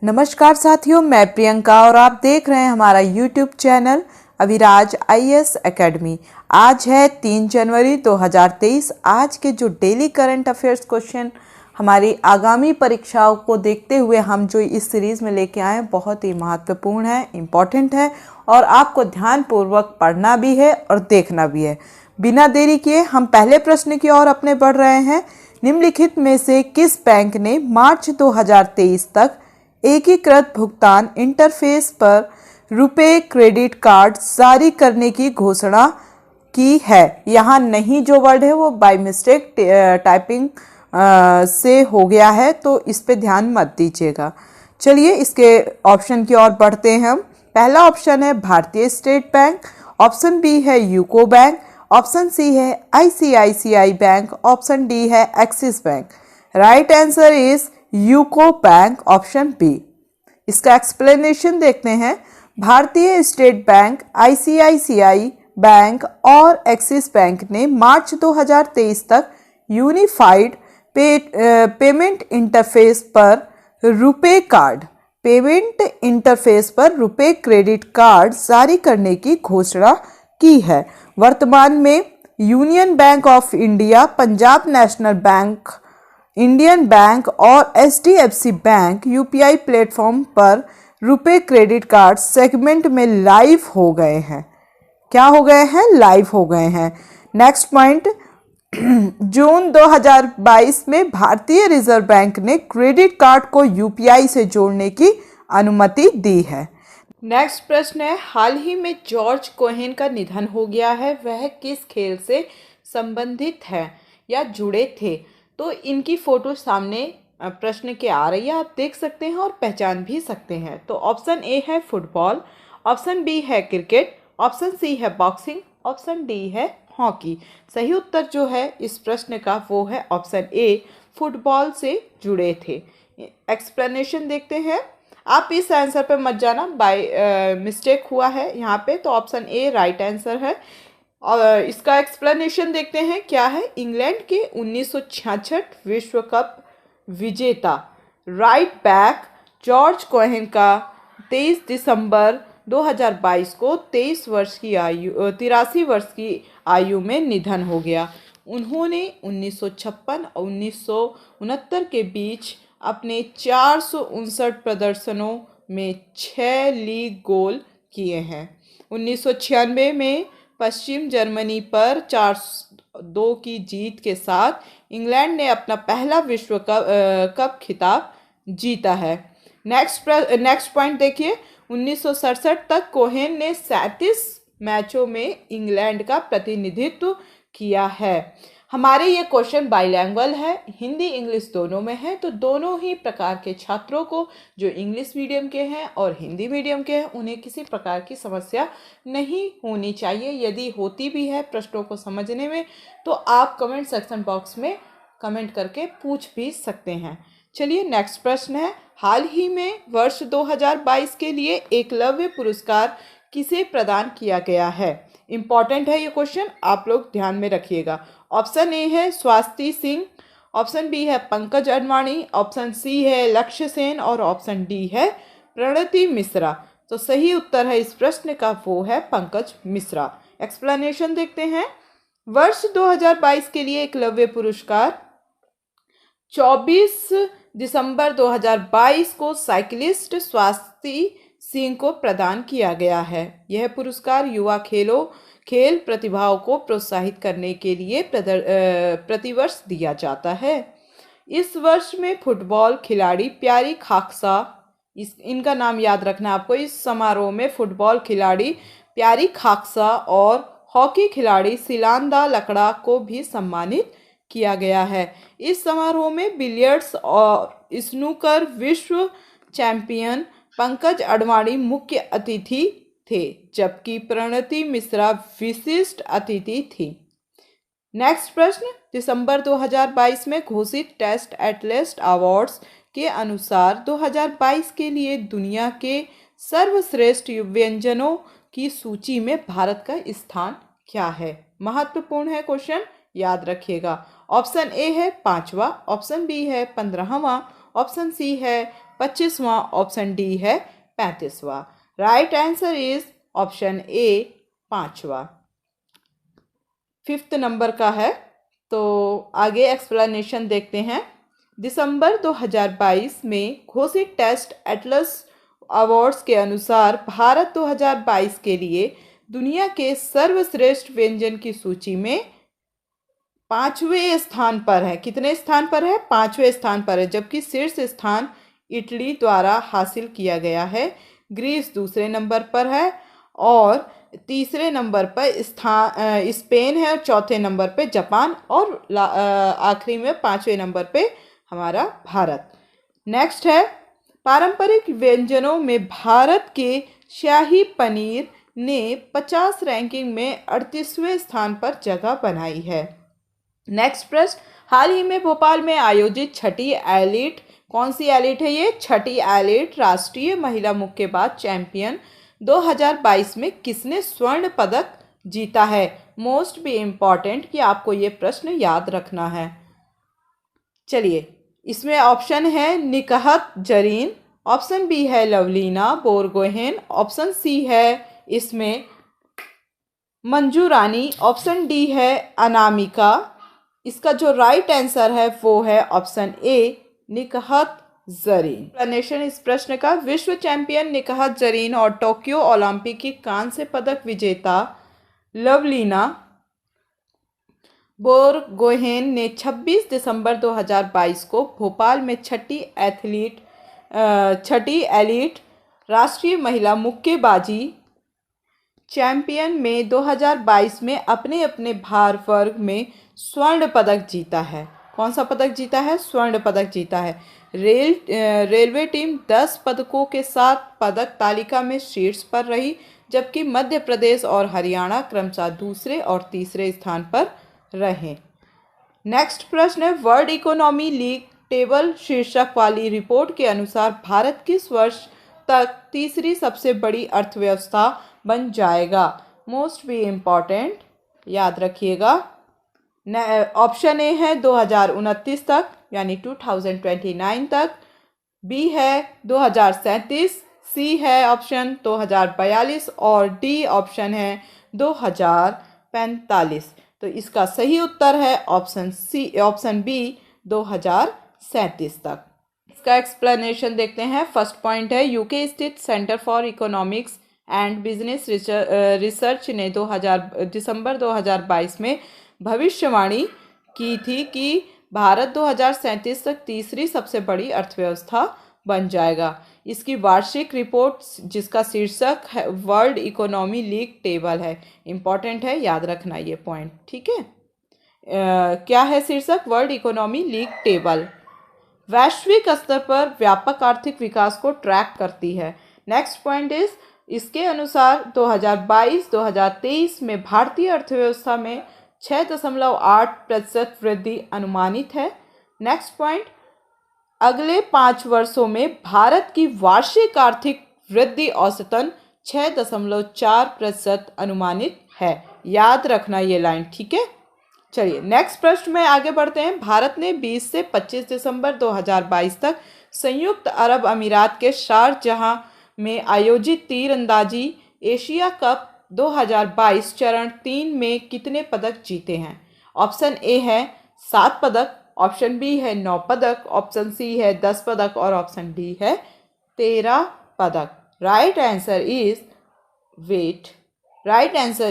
नमस्कार साथियों, मैं प्रियंका और आप देख रहे हैं हमारा YouTube channel Aviraj IAS academy. आज है 3 जनवरी 2023। आज के जो डेली करंट अफेयर्स क्वेश्चन हमारी आगामी परीक्षाओं को देखते हुए हम जो इस सीरीज़ में लेके आए हैं बहुत ही महत्वपूर्ण है, इम्पॉर्टेंट है और आपको ध्यानपूर्वक पढ़ना भी है और देखना भी है। बिना देरी किए हम पहले प्रश्न की ओर अपने बढ़ रहे हैं। निम्नलिखित में से किस बैंक ने मार्च 2023 तक एकीकृत भुगतान इंटरफेस पर रुपे क्रेडिट कार्ड जारी करने की घोषणा की है? यहाँ नहीं जो वर्ड है वो बाय मिस्टेक टाइपिंग से हो गया है, तो इस पे ध्यान मत दीजिएगा। चलिए इसके ऑप्शन की ओर बढ़ते हैं हम। पहला ऑप्शन है Bharatiya state bank, option B है यूको बैंक, ऑप्शन सी है आईसीआईसीआई बैंक, ऑप्शन डी है Axis bank. Right answer is UCO bank, option B. इसका एक्सप्लेनेशन देखते हैं। Bharatiya state bank, ICICI bank और एक्सिस बैंक ने मार्च 2023 तक यूनिफाइड पेमेंट इंटरफेस पर रुपे क्रेडिट कार्ड जारी करने की घोषणा की है। वर्तमान में union bank of India, Punjab national bank, Indian bank और एचडीएफसी बैंक यूपीआई प्लेटफॉर्म पर रुपे क्रेडिट कार्ड सेगमेंट में लाइव हो गए हैं। क्या हो गए हैं? लाइव हो गए हैं। नेक्स्ट पॉइंट, जून 2022 में भारतीय रिजर्व बैंक ने क्रेडिट कार्ड को यूपीआई से जोड़ने की अनुमति दी है। नेक्स्ट प्रश्न है, हाल ही में जॉर्ज कोहेन का निधन हो गया है, वह किस खेल से संबंधित है या जुड़े थे? तो इनकी फोटो सामने प्रश्न के आ रही है, आप देख सकते हैं और पहचान भी सकते हैं। तो ऑप्शन ए है फुटबॉल, ऑप्शन बी है क्रिकेट, ऑप्शन सी है बॉक्सिंग, ऑप्शन डी है हॉकी। सही उत्तर जो है इस प्रश्न का वो है ऑप्शन ए, फुटबॉल से जुड़े थे। एक्सप्लेनेशन देखते हैं। आप इस आंसर पर मत जाना, बाय मिस्टेक हुआ है यहाँ पे, तो ऑप्शन ए राइट आंसर है। और इसका एक्सप्लेनेशन देखते हैं क्या है। इंग्लैंड के 1966 विश्व कप विजेता राइट बैक जॉर्ज कोहेन का 23 दिसंबर 2022 को 23 वर्ष की आयु 83 वर्ष की आयु में निधन हो गया। उन्होंने 1956 और 1969 के बीच अपने 459 प्रदर्शनों में 6 लीग गोल किए हैं। 1996 में पश्चिम जर्मनी पर 4-2 की जीत के साथ इंग्लैंड ने अपना पहला विश्व कप खिताब जीता है। नेक्स्ट पॉइंट देखिए, 1967 तक कोहेन ने 37 मैचों में इंग्लैंड का प्रतिनिधित्व किया है। हमारे ये क्वेश्चन बाइलैंग्वेज है, हिंदी इंग्लिश दोनों में है, तो दोनों ही प्रकार के छात्रों को जो इंग्लिश मीडियम के हैं और हिंदी मीडियम के हैं उन्हें किसी प्रकार की समस्या नहीं होनी चाहिए। यदि होती भी है प्रश्नों को समझने में तो आप कमेंट सेक्शन बॉक्स में कमेंट करके पूछ भी सकते हैं। चलिए नेक्स्ट प्रश्न है, हाल ही में वर्ष 2022 के लिए एकलव्य पुरस्कार किसे प्रदान किया गया है? इम्पॉर्टेंट है ये क्वेश्चन, आप लोग ध्यान में रखिएगा। ऑप्शन ए है स्वाति सिंह, ऑप्शन बी है पंकज अडवाणी, ऑप्शन सी है लक्ष्य सेन और ऑप्शन डी है प्रणति मिश्रा। तो सही उत्तर है इस प्रश्न का वो है पंकज मिश्रा। एक्सप्लेनेशन देखते हैं। वर्ष 2022 के लिए एकलव्य पुरस्कार 24 दिसंबर 2022 को साइकिलिस्ट स्वाति सिंह को प्रदान किया गया है। यह पुरस्कार युवा खेल प्रतिभाओं को प्रोत्साहित करने के लिए प्रतिवर्ष दिया जाता है। इस वर्ष में फुटबॉल खिलाड़ी प्यारी खाकसा, इनका नाम याद रखना आपको, इस समारोह में फुटबॉल खिलाड़ी प्यारी खाकसा और हॉकी खिलाड़ी सिलांदा लकड़ा को भी सम्मानित किया गया है। इस समारोह में बिलियर्ड्स और स्नूकर विश्व चैंपियन पंकज अडवाणी मुख्य अतिथि थे, जबकि प्रणति मिश्रा विशिष्ट अतिथि थी। नेक्स्ट प्रश्न, दिसंबर 2022 में घोषित टेस्ट एटलस अवार्ड्स के अनुसार 2022 के लिए दुनिया के सर्वश्रेष्ठ व्यंजनों की सूची में भारत का स्थान क्या है? महत्वपूर्ण है क्वेश्चन, याद रखिएगा। ऑप्शन ए है 5वां, ऑप्शन बी है 15वां, ऑप्शन सी है 25वां, ऑप्शन डी है 35वां। Right answer is option A 5वां। 5th नंबर का है, तो आगे एक्सप्लेनेशन देखते हैं। दिसंबर 2022 में घोषित टेस्ट एटलस अवार्ड्स के अनुसार भारत 2022 के लिए दुनिया के सर्वश्रेष्ठ व्यंजन की सूची में 5वें स्थान पर है। कितने स्थान पर है? 5वें स्थान पर है, जबकि शीर्ष स्थान इटली द्वारा हासिल किया गया है। ग्रीस दूसरे नंबर पर है और तीसरे नंबर पर स्पेन है और चौथे नंबर पे जापान और आखिरी में 5वें नंबर पे हमारा भारत। नेक्स्ट है, पारंपरिक व्यंजनों में भारत के शाही पनीर ने 50 रैंकिंग में 38वें स्थान पर जगह बनाई है। नेक्स्ट प्रश्न, हाल ही में भोपाल में आयोजित छठी एलीट, कौन सी एलीट है ये? छठी एलीट राष्ट्रीय महिला मुक्केबाज चैंपियन 2022 में किसने स्वर्ण पदक जीता है? मोस्ट भी इम्पॉर्टेंट कि आपको ये प्रश्न याद रखना है। चलिए, इसमें ऑप्शन है निकहत जरीन, ऑप्शन बी है लवलीना बोरगोहेन, ऑप्शन सी है इसमें मंजू रानी, ऑप्शन डी है अनामिका। इसका जो राइट आंसर है वो है option A Nikhat Zareen. Explanation इस प्रश्न का, विश्व चैंपियन निकहत जरीन और टोक्यो ओलंपिक की कांस्य पदक विजेता लवलीना बोरगोहेन ने 26 दिसंबर 2022 को भोपाल में छठी एलीट राष्ट्रीय महिला मुक्केबाजी चैंपियन में 2022 में अपने अपने भार वर्ग में स्वर्ण पदक जीता है। कौन सा पदक जीता है? स्वर्ण पदक जीता है। रेलवे टीम 10 पदकों के साथ पदक तालिका में शीर्ष पर रही, जबकि मध्य प्रदेश और हरियाणा क्रमशः दूसरे और तीसरे स्थान पर रहे। नेक्स्ट प्रश्न है, वर्ल्ड इकोनॉमी लीग टेबल शीर्षक वाली रिपोर्ट के अनुसार भारत किस वर्ष तक तीसरी सबसे बड़ी अर्थव्यवस्था बन जाएगा? मोस्ट भी इम्पॉर्टेंट, याद रखिएगा। ऑप्शन ए है 2029 तक यानी 2029 तक, बी है 2037, सी है ऑप्शन 2042 और डी ऑप्शन है 2045। तो इसका सही उत्तर है ऑप्शन सी, ऑप्शन बी 2037 तक। इसका एक्सप्लेनेशन देखते हैं। फर्स्ट पॉइंट है, यूके स्थित centre for economics and business research ने दिसंबर 2022 में भविष्यवाणी की थी कि भारत 2037 तक तीसरी सबसे बड़ी अर्थव्यवस्था बन जाएगा। इसकी वार्षिक रिपोर्ट जिसका शीर्षक है वर्ल्ड इकोनॉमी लीग टेबल है, इम्पॉर्टेंट है, याद रखना ये पॉइंट, ठीक है। क्या है शीर्षक? वर्ल्ड इकोनॉमी लीग टेबल वैश्विक स्तर पर व्यापक आर्थिक विकास को ट्रैक करती है। नेक्स्ट पॉइंट इज, इसके अनुसार 2022-2023 में भारतीय अर्थव्यवस्था में 6.8% वृद्धि अनुमानित है। नेक्स्ट पॉइंट, अगले 5 वर्षों में भारत की वार्षिक आर्थिक वृद्धि औसतन 6.4% अनुमानित है। याद रखना ये लाइन, ठीक है। चलिए नेक्स्ट प्रश्न में आगे बढ़ते हैं। भारत ने 20 से 25 दिसंबर 2022 तक संयुक्त अरब अमीरात के शारजाह में आयोजित तीरंदाजी एशिया कप 2022 चरण 3 में कितने पदक जीते हैं? ऑप्शन ए है 7 पदक, ऑप्शन बी है 9 पदक, ऑप्शन सी है 10 पदक और ऑप्शन डी है 13 पदक। Right answer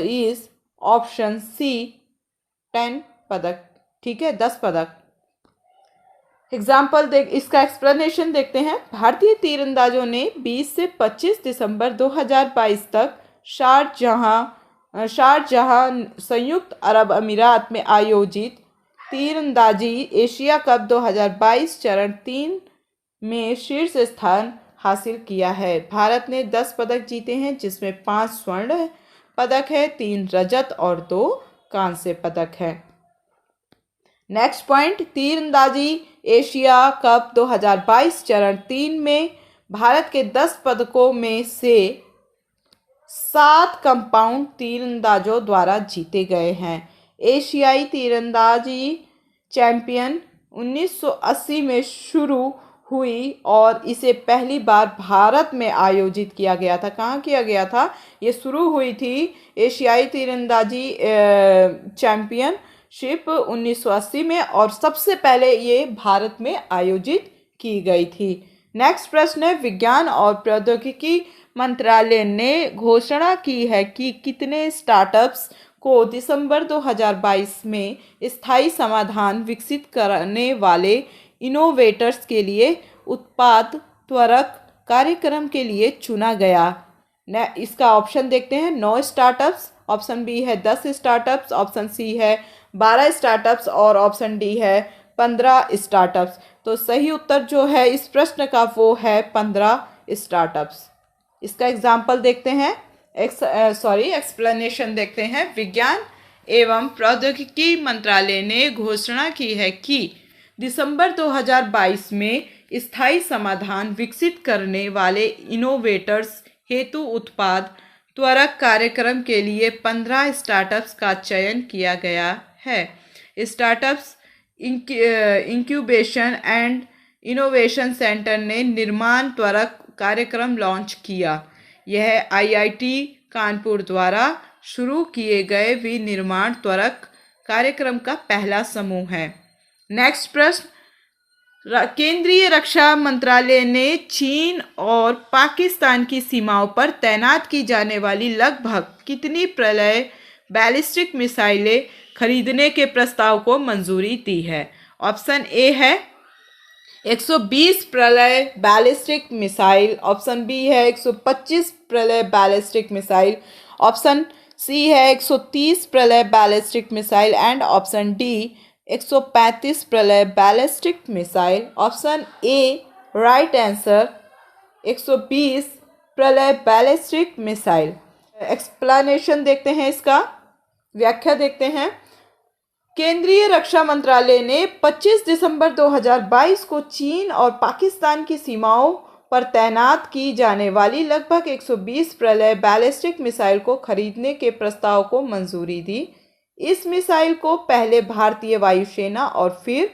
is option C 10 पदक, ठीक है, 10 पदक। एग्जाम्पल इसका एक्सप्लेनेशन देखते हैं। भारतीय तीरंदाजों ने 20 से 25 दिसंबर 2022 तक शारजाह संयुक्त अरब अमीरात में आयोजित तीरंदाजी एशिया कप 2022 चरण 3 में शीर्ष स्थान हासिल किया है। भारत ने 10 पदक जीते हैं, जिसमें 5 स्वर्ण पदक है, 3 रजत और 2 कांस्य पदक है। नेक्स्ट पॉइंट, तीरंदाजी एशिया कप 2022 चरण 3 में भारत के 10 पदकों में से 7 कंपाउंड तीरंदाजों द्वारा जीते गए हैं। एशियाई तीरंदाजी चैंपियन 1980 में शुरू हुई और इसे पहली बार भारत में आयोजित किया गया था। कहाँ किया गया था? ये शुरू हुई थी एशियाई तीरंदाजी चैंपियनशिप 1980 में और सबसे पहले ये भारत में आयोजित की गई थी। नेक्स्ट प्रश्न है, विज्ञान और प्रौद्योगिकी मंत्रालय ने घोषणा की है कि कितने स्टार्टअप्स को दिसंबर 2022 में स्थायी समाधान विकसित करने वाले इनोवेटर्स के लिए उत्पाद त्वरक कार्यक्रम के लिए चुना गया। इसका ऑप्शन देखते हैं, 9 स्टार्टअप्स, ऑप्शन बी है 10 स्टार्टअप्स, ऑप्शन सी है 12 स्टार्टअप्स और ऑप्शन डी है 15 स्टार्टअप्स। तो सही उत्तर जो है इस प्रश्न का वो है 15 स्टार्टअप्स। इसका एग्जाम्पल देखते हैं, एक्सप्लेनेशन देखते हैं। विज्ञान एवं प्रौद्योगिकी मंत्रालय ने घोषणा की है कि दिसंबर 2022 में स्थायी समाधान विकसित करने वाले इनोवेटर्स हेतु उत्पाद त्वरक कार्यक्रम के लिए 15 स्टार्टअप्स का चयन किया गया है। Startups incubation and innovation centre ने निर्माण त्वरक कार्यक्रम लॉन्च किया। यह आईआईटी कानपुर द्वारा शुरू किए गए विनिर्माण त्वरक कार्यक्रम का पहला समूह है। नेक्स्ट प्रश्न, केंद्रीय रक्षा मंत्रालय ने चीन और पाकिस्तान की सीमाओं पर तैनात की जाने वाली लगभग कितनी प्रलय बैलिस्टिक मिसाइलें खरीदने के प्रस्ताव को मंजूरी दी है? ऑप्शन ए है 120 प्रलय बैलिस्टिक मिसाइल, ऑप्शन बी है 125 प्रलय बैलिस्टिक मिसाइल, ऑप्शन सी है 130 प्रलय ballistic missile and option D 135 प्रलय ballistic missile. Option A right answer 120 प्रलय बैलिस्टिक मिसाइल। एक्सप्लेनेशन देखते हैं, इसका व्याख्या देखते हैं। केंद्रीय रक्षा मंत्रालय ने 25 दिसंबर 2022 को चीन और पाकिस्तान की सीमाओं पर तैनात की जाने वाली लगभग 120 प्रलय बैलिस्टिक मिसाइल को खरीदने के प्रस्ताव को मंजूरी दी। इस मिसाइल को पहले भारतीय वायुसेना और फिर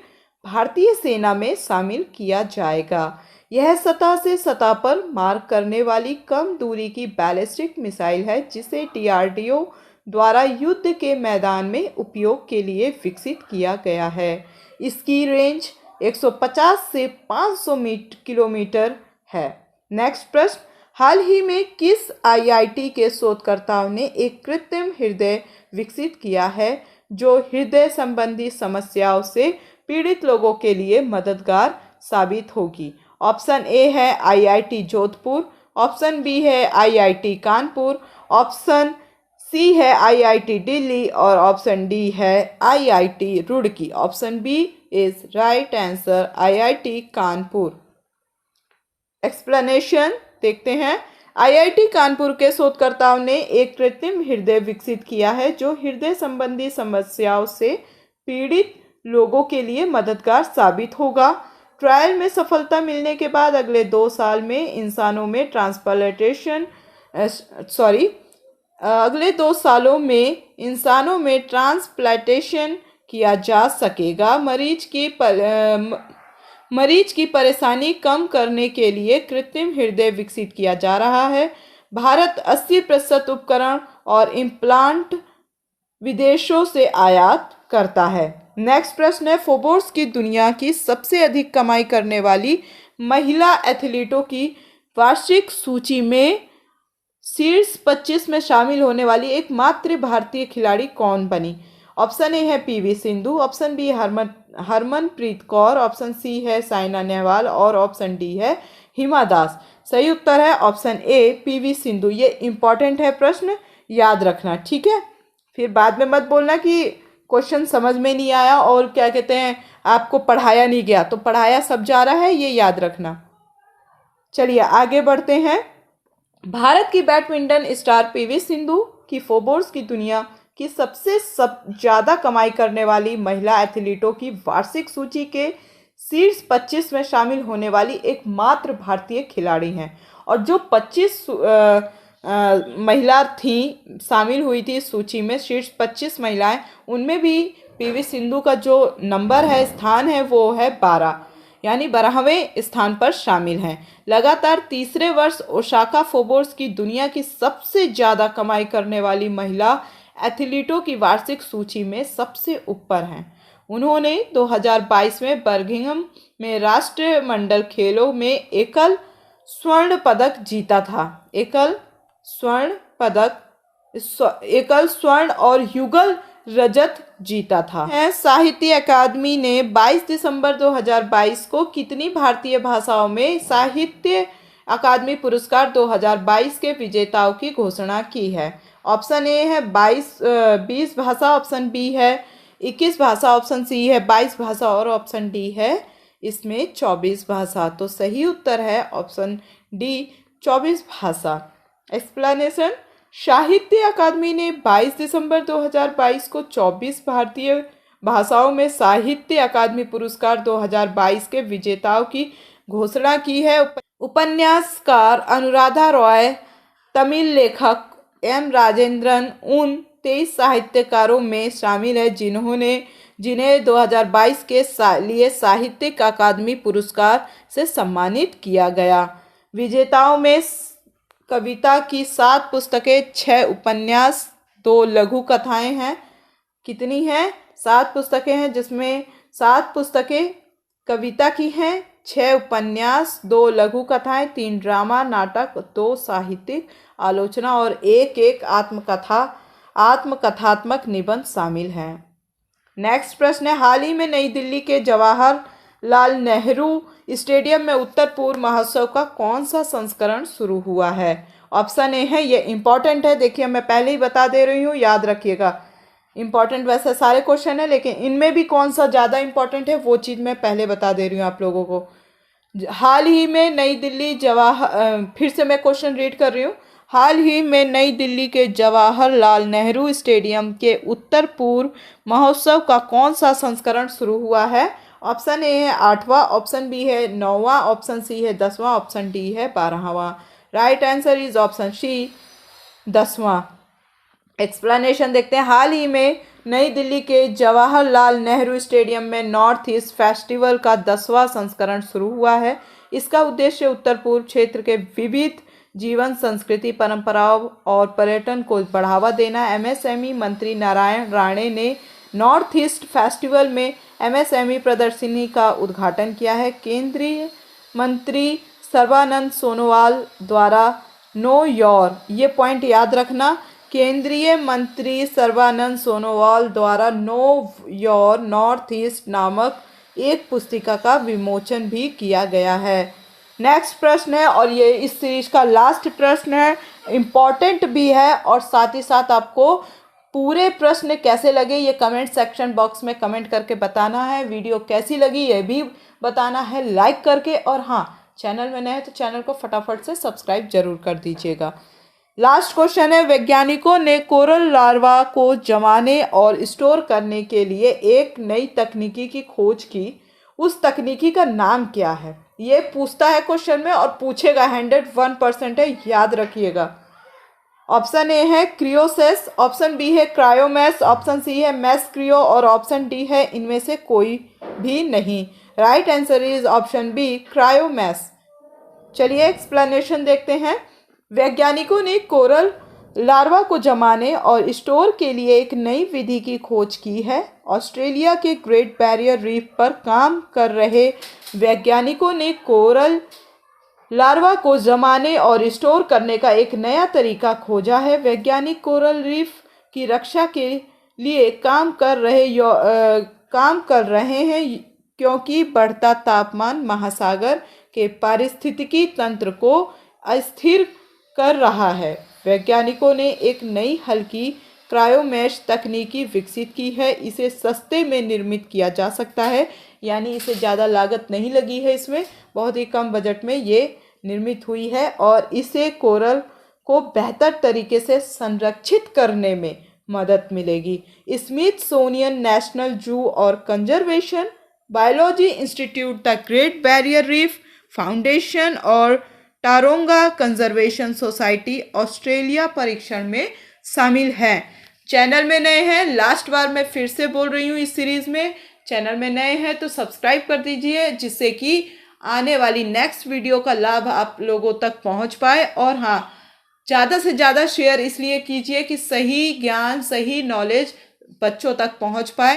भारतीय सेना में शामिल किया जाएगा। यह सतह से सतह पर मार करने वाली कम दूरी की बैलिस्टिक मिसाइल है जिसे DRDO द्वारा युद्ध के मैदान में उपयोग के लिए विकसित किया गया है। इसकी रेंज 150 से 500 किलोमीटर है। नेक्स्ट प्रश्न, हाल ही में किस IIT के शोधकर्ताओं ने एक कृत्रिम हृदय विकसित किया है जो हृदय संबंधी समस्याओं से पीड़ित लोगों के लिए मददगार साबित होगी? ऑप्शन ए है IIT जोधपुर, ऑप्शन बी है IIT कानपुर, ऑप्शन सी है IIT दिल्ली और ऑप्शन डी है IIT Roorkee. Option B is right answer, IIT Kanpur. Explanation देखते हैं। IIT कानपुर के शोधकर्ताओं ने एक कृत्रिम हृदय विकसित किया है जो हृदय संबंधी समस्याओं से पीड़ित लोगों के लिए मददगार साबित होगा। ट्रायल में सफलता मिलने के बाद अगले 2 साल में अगले 2 सालों में इंसानों में ट्रांसप्लांटेशन किया जा सकेगा। मरीज की परेशानी कम करने के लिए कृत्रिम हृदय विकसित किया जा रहा है। भारत 80% उपकरण और इम्प्लांट विदेशों से आयात करता है। नेक्स्ट प्रश्न है, फोर्ब्स की दुनिया की सबसे अधिक कमाई करने वाली महिला एथलीटों की वार्षिक सूची में शीर्ष 25 में शामिल होने वाली एकमात्र भारतीय खिलाड़ी कौन बनी? ऑप्शन ए है PV Sindhu, option B Harmanpreet Kaur, option C है साइना नेहवाल और ऑप्शन डी है हिमा दास। सही उत्तर है ऑप्शन ए PV सिंधु। ये इंपॉर्टेंट है प्रश्न, याद रखना, ठीक है। फिर बाद में मत बोलना कि क्वेश्चन समझ में नहीं आया और क्या कहते हैं आपको पढ़ाया नहीं गया, तो पढ़ाया सब जा रहा है, ये याद रखना। चलिए आगे बढ़ते हैं। भारत की बैडमिंटन स्टार PV सिंधु की फोर्ब्स की दुनिया की सबसे ज़्यादा कमाई करने वाली महिला एथलीटों की वार्षिक सूची के शीर्ष 25 में शामिल होने वाली एकमात्र भारतीय खिलाड़ी हैं। और जो 25 महिला थी शामिल हुई थी इस सूची में, शीर्ष 25 महिलाएं, उनमें भी PV सिंधु का जो नंबर है, स्थान है, वो है 12। यानी 12वें स्थान पर शामिल हैं। लगातार तीसरे वर्ष ओसाका फोर्ब्स की दुनिया की सबसे ज़्यादा कमाई करने वाली महिला एथलीटों की वार्षिक सूची में सबसे ऊपर हैं। उन्होंने 2022 में बर्मिंघम में राष्ट्रमंडल खेलों में एकल स्वर्ण पदक जीता था। एकल स्वर्ण और युगल रजत जीता था। साहित्य अकादमी ने 22 दिसंबर 2022 को कितनी भारतीय भाषाओं में साहित्य अकादमी पुरस्कार 2022 के विजेताओं की घोषणा की है? ऑप्शन ए है 20 भाषा, ऑप्शन बी है 21 भाषा, ऑप्शन सी है 22 भाषा और ऑप्शन डी है इसमें 24 भाषा। तो सही उत्तर है ऑप्शन डी 24 भाषा। एक्सप्लेनेशन: साहित्य अकादमी ने 22 दिसंबर 2022 को 24 भारतीय भाषाओं में साहित्य अकादमी पुरस्कार 2022 के विजेताओं की घोषणा की है। उपन्यासकार अनुराधा रॉय, तमिल लेखक एम राजेंद्रन उन 23 साहित्यकारों में शामिल है जिन्हें 2022 के लिए साहित्यिक अकादमी पुरस्कार से सम्मानित किया गया। विजेताओं में कविता की 7 पुस्तकें, 6 उपन्यास, 2 लघु कथाएं हैं। कितनी हैं? 7 पुस्तकें हैं, जिसमें 7 पुस्तकें कविता की हैं, 6 उपन्यास, 2 लघु कथाएं, 3 ड्रामा नाटक, 2 साहित्यिक आलोचना और एक आत्मकथात्मक निबंध शामिल हैं। नेक्स्ट प्रश्न है, हाल ही में नई दिल्ली के जवाहरलाल नेहरू स्टेडियम में उत्तर पूर्व महोत्सव का कौन सा संस्करण शुरू हुआ है? ऑप्शन ए है, ये इंपॉर्टेंट है, देखिए मैं पहले ही बता दे रही हूँ, याद रखिएगा। इंपॉर्टेंट वैसे सारे क्वेश्चन है, लेकिन इनमें भी कौन सा ज़्यादा इंपॉर्टेंट है वो चीज़ मैं पहले बता दे रही हूँ आप लोगों को। हाल ही में नई दिल्ली फिर से मैं क्वेश्चन रीड कर रही हूँ। हाल ही में नई दिल्ली के जवाहरलाल नेहरू स्टेडियम के उत्तर पूर्व महोत्सव का कौन सा संस्करण शुरू हुआ है? ऑप्शन ए है 8वां, ऑप्शन बी है 9वां, ऑप्शन सी है 10वां, ऑप्शन डी है 12वां। Right answer is option C 10वां। एक्सप्लेनेशन देखते हैं। हाल ही में नई दिल्ली के जवाहरलाल नेहरू स्टेडियम में नॉर्थ ईस्ट फेस्टिवल का 10वां संस्करण शुरू हुआ है। इसका उद्देश्य उत्तर पूर्व क्षेत्र के विविध जीवन, संस्कृति, परंपराओं और पर्यटन को बढ़ावा देना। एमएसएमई मंत्री नारायण राणे ने नॉर्थ ईस्ट फेस्टिवल में एमएसएमई प्रदर्शनी का उद्घाटन किया है। केंद्रीय मंत्री सर्बानंद सोनोवाल द्वारा नो योर, ये पॉइंट याद रखना, केंद्रीय मंत्री सर्बानंद सोनोवाल द्वारा नो योर नॉर्थ ईस्ट नामक एक पुस्तिका का विमोचन भी किया गया है। नेक्स्ट प्रश्न है, और ये इस सीरीज का लास्ट प्रश्न है, इम्पॉर्टेंट भी है और साथ ही साथ आपको पूरे प्रश्न कैसे लगे ये कमेंट सेक्शन बॉक्स में कमेंट करके बताना है। वीडियो कैसी लगी ये भी बताना है लाइक करके, और हाँ, चैनल में नए हैं तो चैनल को फटाफट से सब्सक्राइब जरूर कर दीजिएगा। लास्ट क्वेश्चन है, वैज्ञानिकों ने कोरल लार्वा को जमाने और स्टोर करने के लिए एक नई तकनीकी की खोज की। उस तकनीकी का नाम क्या है? ये पूछता है क्वेश्चन में और पूछेगा, 101% है, याद रखिएगा। ऑप्शन ए है क्रियोसेस, ऑप्शन बी है क्रायोमैस, ऑप्शन सी है मैस क्रियो और ऑप्शन डी है इनमें से कोई भी नहीं। Right answer is option B cryomass. चलिए एक्सप्लेनेशन देखते हैं। वैज्ञानिकों ने कोरल लार्वा को जमाने और स्टोर के लिए एक नई विधि की खोज की है। ऑस्ट्रेलिया के ग्रेट बैरियर रीफ पर काम कर रहे वैज्ञानिकों ने कोरल लार्वा को जमाने और स्टोर करने का एक नया तरीका खोजा है। वैज्ञानिक कोरल रीफ की रक्षा के लिए काम कर रहे हैं क्योंकि बढ़ता तापमान महासागर के पारिस्थितिकी तंत्र को अस्थिर कर रहा है। वैज्ञानिकों ने एक नई हल्की क्रायोमैश तकनीकी विकसित की है। इसे सस्ते में निर्मित किया जा सकता है, यानी इसे ज़्यादा लागत नहीं लगी है, इसमें बहुत ही कम बजट में ये निर्मित हुई है और इसे कोरल को बेहतर तरीके से संरक्षित करने में मदद मिलेगी। स्मिथसोनियन नेशनल जू और conservation biology institute, the great barrier reef foundation और टारोंगा कंजर्वेशन सोसाइटी ऑस्ट्रेलिया परीक्षण में शामिल हैं। चैनल में नए हैं, लास्ट बार मैं फिर से बोल रही हूँ, इस सीरीज में चैनल में नए हैं तो सब्सक्राइब कर दीजिए, जिससे कि आने वाली नेक्स्ट वीडियो का लाभ आप लोगों तक पहुंच पाए। और हाँ, ज़्यादा से ज़्यादा शेयर इसलिए कीजिए कि सही ज्ञान, सही नॉलेज बच्चों तक पहुंच पाए।